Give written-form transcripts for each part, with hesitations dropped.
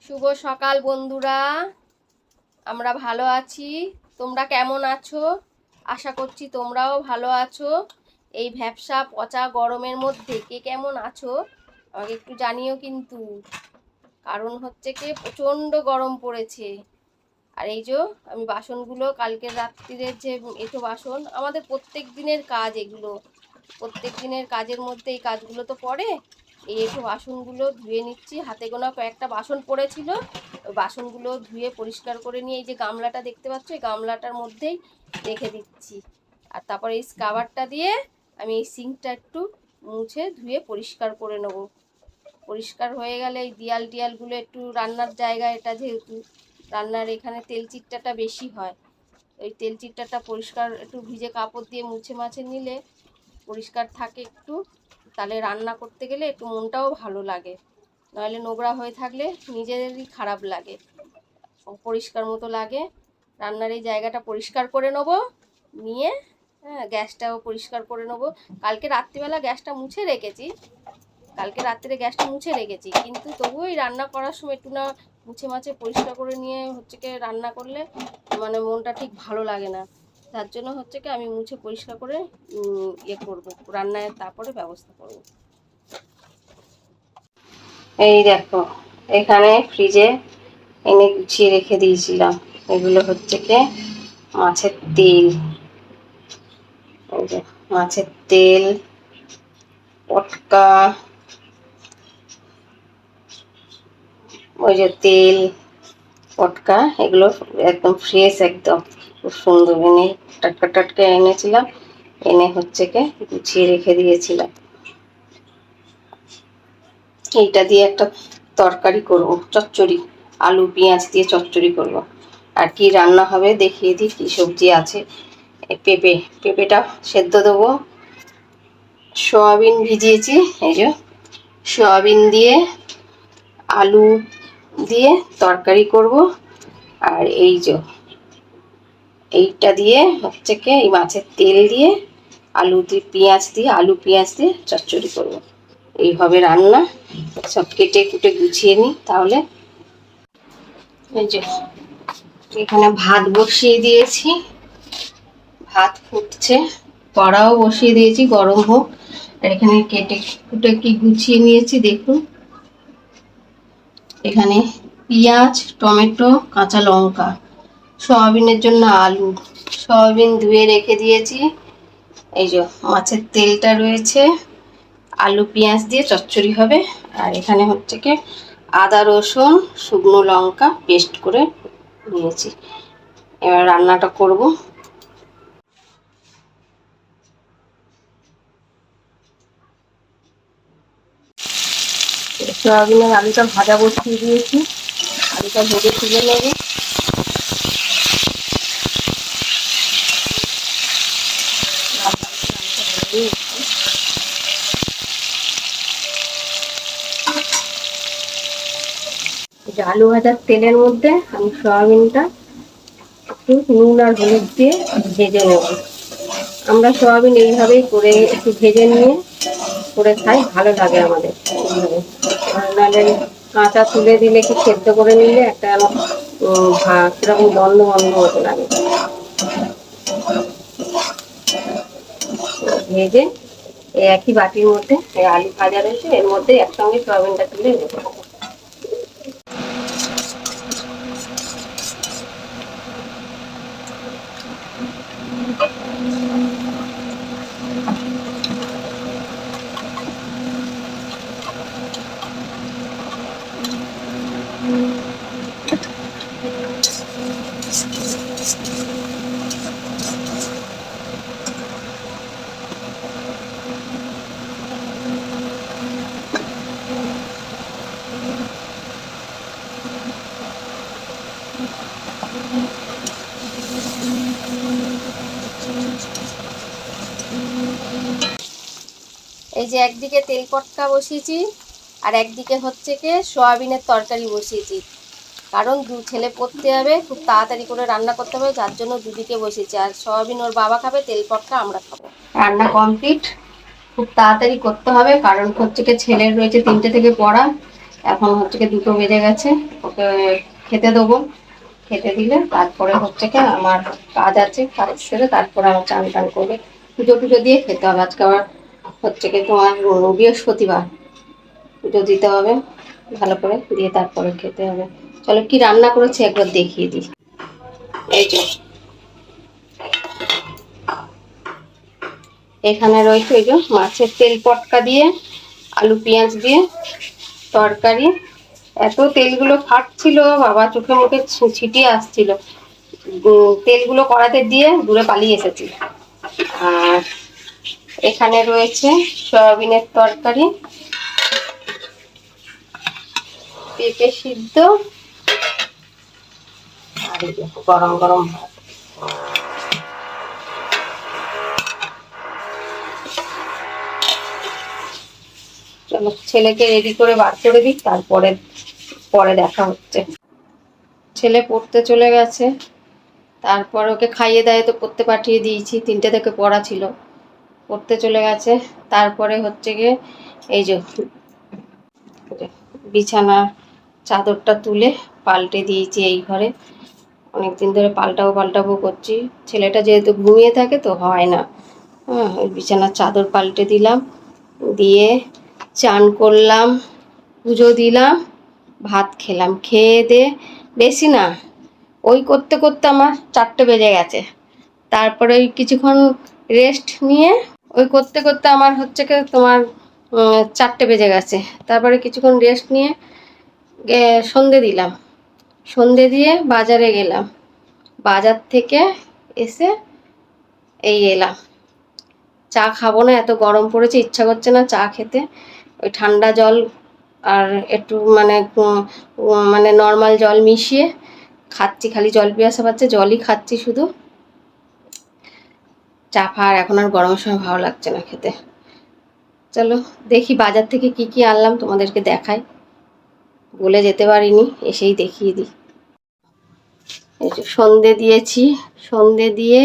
শুভ সকাল বন্ধুরা। আমরা ভালো আছি, তোমরা কেমন আছো? আশা করছি তোমরাও ভালো আছো। এই ভ্যাপসা পচা গরমের মধ্যে কে কেমন আছো আমাকে একটু জানিও কিন্তু। কারণ হচ্ছে কি প্রচণ্ড গরম পড়েছে। আর এই যে আমি বাসনগুলো কালকের রাত্রিরে যে এঁটো বাসন, আমাদের প্রত্যেক দিনের কাজ এগুলো, প্রত্যেক দিনের কাজের মধ্যে এই কাজগুলো তো পড়ে। এই এঁটো বাসনগুলো ধুয়ে নিচ্ছি, হাতে গোনা কয়েকটা বাসন পড়েছিল, ওই বাসনগুলো ধুয়ে পরিষ্কার করে নিয়ে এই যে গামলাটা দেখতে পাচ্ছ, এই গামলাটার মধ্যেই রেখে দিচ্ছি। আর তারপর এই স্ক্রাবারটা দিয়ে আমি এই সিঙ্কটা একটু মুছে ধুয়ে পরিষ্কার করে নেব। পরিষ্কার হয়ে গেলে এই টিয়ালগুলো একটু, রান্নার জায়গা এটা যেহেতু, রান্নার এখানে তেল চিটটাটা বেশি হয়, ওই তেল চিটটাটা পরিষ্কার একটু ভিজে কাপড় দিয়ে মুছে মাছে নিলে পরিষ্কার থাকে একটু, তাহলে রান্না করতে গেলে একটু মনটাও ভালো লাগে। নাহলে নোংরা হয়ে থাকলে নিজেদেরই খারাপ লাগে, পরিষ্কার মতো লাগে। রান্নার এই জায়গাটা পরিষ্কার করে নেব, নিয়ে গ্যাসটাও পরিষ্কার করে নেব। কালকে রাত্রিবেলা গ্যাসটা মুছে রেখেছি, কালকে রাত্রে গ্যাসটা মুছে রেখেছি, কিন্তু তবুও এই রান্না করার সময় একটু না মুছে মাছে পরিষ্কার করে নিয়ে হচ্ছে কি রান্না করলে মানে মনটা ঠিক ভালো লাগে না। তার জন্য হচ্ছে কি আমি মুছে পরিষ্কার করে ইয়ে করবো, রান্নায় তারপরে ব্যবস্থা করব। এই দেখো, এখানে ফ্রিজে এনে গুছিয়ে রেখে দিয়েছিলাম, এগুলো হচ্ছে কি মাছের তেল। এই যে মাছের তেল, পটকা, ওই যে তেল, পটকা, এগুলো একদম ফ্রেশ, একদম খুব সুন্দর এনে টাটকা টাটকা এনেছিলাম, এনে হচ্ছে কি গুছিয়ে রেখে দিয়েছিলাম। এইটা দিয়ে একটা তরকারি করব, চচ্চড়ি, আলু পেঁয়াজ দিয়ে চচ্চড়ি করব। আর কি রান্না হবে দেখিয়ে দিই, কি সবজি আছে। পেঁপেটা সেদ্ধ দেবো, সয়াবিন ভিজিয়েছি, এই যে সয়াবিন দিয়ে আলু দিয়ে তরকারি করব। আর এই যে এইটা দিয়ে হচ্ছে কি এই মাছের তেল দিয়ে আলু দিয়ে আলু পেঁয়াজ দিয়ে চচ্চড়ি করব। এই হবে রান্না। সব কেটে কুটে গুছিয়ে নিই তাহলে। এই যে এখানে ভাত বসিয়ে দিয়েছি, ভাত ফুটছে, কড়াও বসিয়ে দিয়েছি, গরম হোক। আর এখানে কেটে কুটে কি গুছিয়ে নিয়েছি দেখুন। এখানে পেঁয়াজ, টমেটো, কাঁচা লঙ্কা, সয়াবিনের জন্য আলু, সয়াবিন ধুয়ে রেখে দিয়েছি। এই যে মাছের তেলটা রয়েছে, আলু পেঁয়াজ দিয়ে চচ্চড়ি হবে। আর এখানে হচ্ছে কি আদা রসুন শুকনো লঙ্কা পেস্ট করে নিয়েছি। এবার রান্নাটা করব। সয়াবিনের আলুটা ভাজা বসিয়ে দিয়েছি, আলুটা ভেজে তুলে নেব। আলু ভাজার তেলের মধ্যে আমি সয়াবিনটা একটু নুন আর হলুদ দিয়ে ভেজে নেব। আমরা সয়াবিন এইভাবেই করে একটু ভেজে নিয়ে করে খাই, ভালো লাগে আমাদের এইভাবে। নাহলে কাঁচা তুলে দিলে কি সেদ্ধ করে নিলে একটা কিরকম বন্ধ বন্ধ মতো লাগে। ভেজে এই একই বাটির মধ্যে এই আলু ভাজা রয়েছে, এর মধ্যে একসঙ্গে সয়াবিনটা তুলে নেবো। এই যে একদিকে তেল পটকা বসিয়েছি, আর একদিকে হচ্ছে কি সয়াবিনের তরকারি বসিয়েছি। কারণ ছেলে পড়তে যাবে, খুব তাড়াতাড়ি করে রান্না করতে হবে, যার জন্য দুদিকে বসেছি। আর সয়াবিন ওর বাবা খাবে, তেল পটকা আমরা খাবো। রান্না কমপ্লিট, খুব তাড়াতাড়ি করতে হবে, কারণ হচ্ছে কি ছেলের রয়েছে 3টে থেকে পড়া, এখন হচ্ছে কি 2টো বেজে গেছে, ওকে খেতে দেবো। খেতে দিলে তারপরে হচ্ছে কি আমার কাজ আছে, কাজ সেরে তারপরে আমার চান টান করে পুজো টুজো দিয়ে খেতে হবে। আজকে আবার হচ্ছে কি তোমার বৃহস্পতিবার, পুজো দিতে হবে ভালো করে, দিয়ে তারপরে খেতে হবে। চলো কি রান্না করেছি একবার দেখিয়ে দিই। এই যে এখানে রয়েছে এই যে মাছের তেল পটকা দিয়ে আলু পেঁয়াজ দিয়ে তরকারি। এত তেলগুলো ফাটছিল বাবা, চোখে মুখে ছিটিয়ে আসছিল। তেলগুলো কড়াতে দিয়ে দূরে পালিয়ে এসেছি। আর এখানে রয়েছে সয়াবিনের তরকারি, পেঁপে সিদ্ধ, আর এই যে গরম গরম ভাত। চলো ছেলেকে রেডি করে বার করে দিই, তারপরে পরে দেখা হচ্ছে। ছেলে পড়তে চলে গেছে, তারপর ওকে খাইয়ে দাইয়ে তো পড়তে পাঠিয়ে দিয়েছি, 3টে থেকে পড়া ছিল, পড়তে চলে গেছে। তারপরে হচ্ছে গিয়ে এই যে বিছানার চাদরটা তুলে পাল্টে দিয়েছি এই ঘরে। অনেকদিন ধরে পাল্টাবো করছি, ছেলেটা যেহেতু ঘুমিয়ে থাকে তো হয় না। হ্যাঁ, ওই বিছানার চাদর পাল্টে দিলাম, দিয়ে চান করলাম, পুজো দিলাম, ভাত খেলাম। খেয়ে দিয়ে বেশি না, ওই করতে করতে আমার 4টে বেজে গেছে। তারপরে ওই কিছুক্ষণ রেস্ট নিয়ে ওই করতে করতে আমার হচ্ছে কি তোমার 4টে বেজে গেছে। তারপরে কিছুক্ষণ রেস্ট নিয়ে সন্ধে দিলাম, সন্ধে দিয়ে বাজারে গেলাম, বাজার থেকে এসে এই এলাম। চা খাবো না, এত গরম পড়েছে, ইচ্ছা করছে না চা খেতে। ওই ঠান্ডা জল আর একটু মানে নর্মাল জল মিশিয়ে খাচ্ছি, খালি জল পিয়াসা পাচ্ছে, জলই খাচ্ছি শুধু। চা ফা আর এখন আর গরমের সময় ভালো লাগছে না খেতে। চলো দেখি বাজার থেকে কি কি আনলাম তোমাদেরকে দেখাই, বলে যেতে পারিনি, এসেই দেখিয়ে দিই। এই যে সন্ধে দিয়েছি, সন্ধে দিয়ে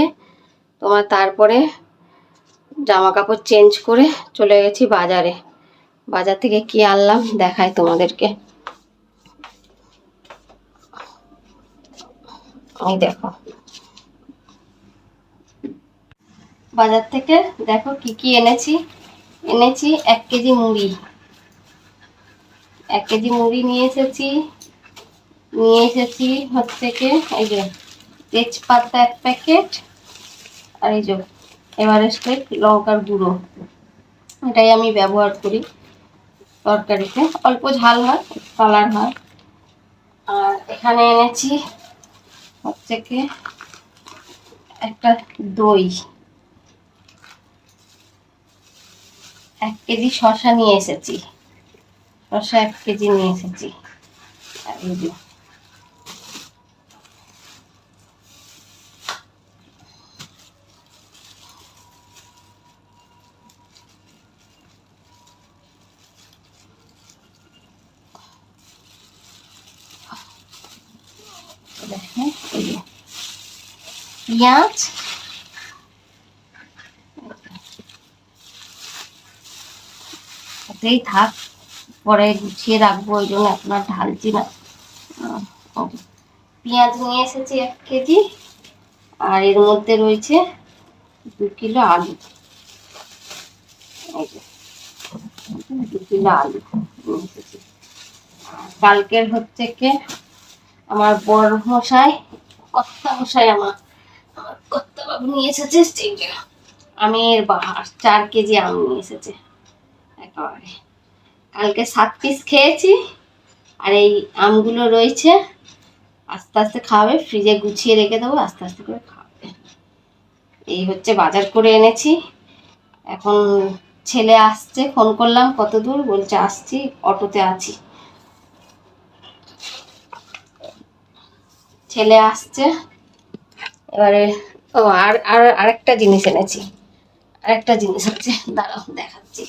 তোমার তারপরে জামা কাপড় চেঞ্জ করে চলে গেছি বাজারে। বাজার থেকে কি আনলাম দেখাই তোমাদেরকে। এই দেখো বাজার থেকে দেখো কি কি এনেছি। এনেছি 1 কেজি মুড়ি, 1 কেজি মুড়ি নিয়ে এসেছি। হচ্ছে কি এই যে তেজপাতা 1 প্যাকেট, আর এই যে এভারেস্টের লঙ্কার গুঁড়ো, এটাই আমি ব্যবহার করি তরকারিতে, অল্প ঝাল হয়, কালার হয়। আর এখানে এনেছি হচ্ছে কি একটা দই, 1 কেজি শসা নিয়ে এসেছি, শসা 1 কেজি নিয়ে এসেছি। আর এই যে পেঁয়াজ, ওতেই থাক, পরে গুছিয়ে রাখবো, ওই জন্য এখন আর ঢালছি না। পেঁয়াজ নিয়ে এসেছি 1 কেজি, আর এর মধ্যে রয়েছে 2 কিলো আলু, 2 কিলো আলু নিয়ে এসেছি। কালকের হচ্ছে কি আমার বড় মশাই, কর্তা মশাই, আমার কর্তা বাবু নিয়ে এসেছে আমের বাহার, 4 কেজি আম নিয়ে এসেছে একেবারে। কালকে 7 পিস খেয়েছি, আর এই আমগুলো রয়েছে, আস্তে আস্তে খাওয়াবে, ফ্রিজে গুছিয়ে রেখে দেবো, আস্তে আস্তে করে খাওয়াবে। এই হচ্ছে বাজার করে এনেছি। এখন ছেলে আসছে, ফোন করলাম কত দূর, বলছে আসছি, অটোতে আছি। ছেলে আসছে এবারে। ও আর আর আরেকটা জিনিস এনেছি, আরেকটা জিনিস হচ্ছে, দাঁড়াও দেখাচ্ছি।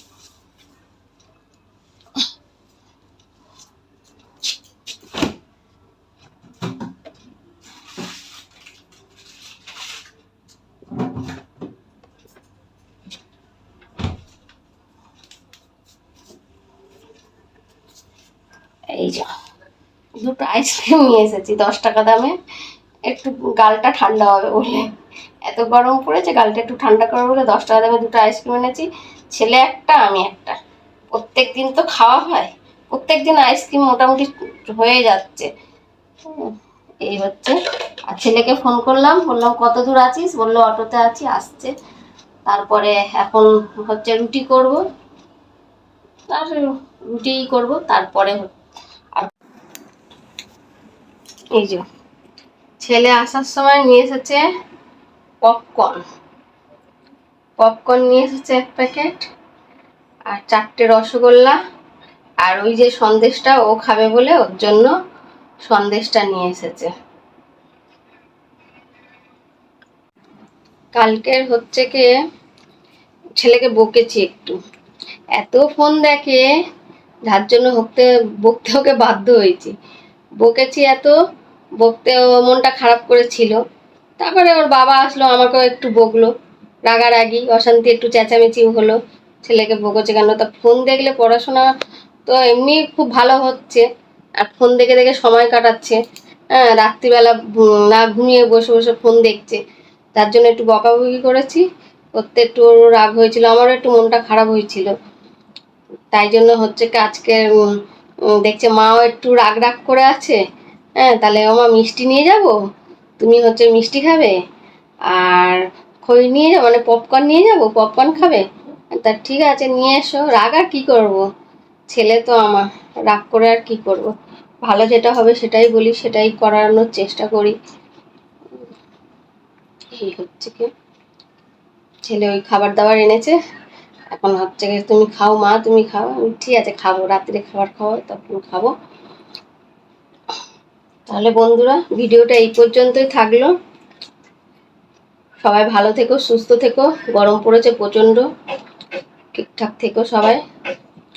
যে দুটো আইসক্রিম নিয়ে এসেছি 10 টাকা দামে, একটু গালটা ঠান্ডা হবে বলে। এত গরম পড়েছে, গালটা একটু ঠান্ডা করবে বলে 10 টাকা দামে দুটো আইসক্রিম এনেছি। ছেলে একটা, আমি একটা। প্রত্যেক দিন তো খাওয়া হয়, প্রত্যেক দিন আইসক্রিম মোটামুটি হয়ে যাচ্ছে। এই হচ্ছে। আর ছেলেকে ফোন করলাম, বললাম কত দূর আছিস, বললো অটোতে আছি, আসছে। তারপরে এখন হচ্ছে রুটি করব, আর রুটি করব। তারপরে আর এই যে ছেলে আসার সময় নিয়ে এসেছে পপকর্ন। পপকর্ন নিয়ে এসেছে 1 প্যাকেট, আর 4টে রসগোল্লা, আর ওই যে সন্দেশটা ও খাবে বলে ওর জন্য সন্দেশটা নিয়ে এসেছে। কালকের হচ্ছে কি, ছেলেকে বকেছি একটু, এত ফোন দেখে, যার জন্য বকতে ওকে বাধ্য হয়েছি। বকেছি এত, বকতে ও মনটা খারাপ করেছিল। তারপরে ওর বাবা আসলো, আমাকেও একটু বকলো, রাগারাগি অশান্তি, একটু চেঁচামেচিও হলো। ছেলেকে বকেছে কেন, তা ফোন দেখলে পড়াশোনা তো এমনি খুব ভালো হচ্ছে, আর ফোন দেখে দেখে সময় কাটাচ্ছে। হ্যাঁ, রাত্রিবেলা না ঘুমিয়ে বসে বসে ফোন দেখছে, তার জন্য একটু বকাবকি করেছি। করতে একটু ওর রাগ হয়েছিল, আমারও একটু মনটা খারাপ হয়েছিল। তাই জন্য হচ্ছে কি আজকে দেখছে মাও একটু রাগ রাগ করে আছে। হ্যাঁ, তাহলে মা মিষ্টি নিয়ে যাব, তুমি হচ্ছে মিষ্টি খাবে, আর খই নিয়ে যাবো, মানে পপকর্ন নিয়ে যাব, পপকর্ন খাবে। তা ঠিক আছে, নিয়ে এসো। রাগ আর কি করব, ছেলে তো আমার, রাগ করে আর কি করব। ভালো যেটা হবে সেটাই বলি, সেটাই করানোর চেষ্টা করি। এই হচ্ছে কি, ছেলে ওই খাবার দাবার এনেছে, এখন হচ্ছে কি তুমি খাও মা, তুমি খাও। আমি ঠিক আছে খাবো, রাত্রে খাবার খাওয়া তখন খাবো। তাহলে বন্ধুরা, ভিডিওটা এই পর্যন্তই থাকলো। সবাই ভালো থেকো, সুস্থ থেকো। গরম পড়েছে প্রচণ্ড, ঠিকঠাক থেকো সবাই।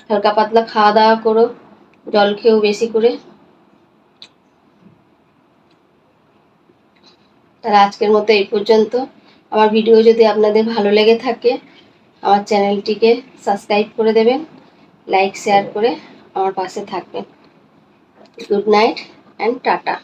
হালকা পাতলা খাওয়া দাওয়া করো, জল খেও বেশি করে। তাহলে আজকের মতো এই পর্যন্ত। আমার ভিডিও যদি আপনাদের ভালো লেগে থাকে, আমার চ্যানেলটিকে সাবস্ক্রাইব করে দেবেন, লাইক শেয়ার করে আমার পাশে থাকবেন। Good night and tata.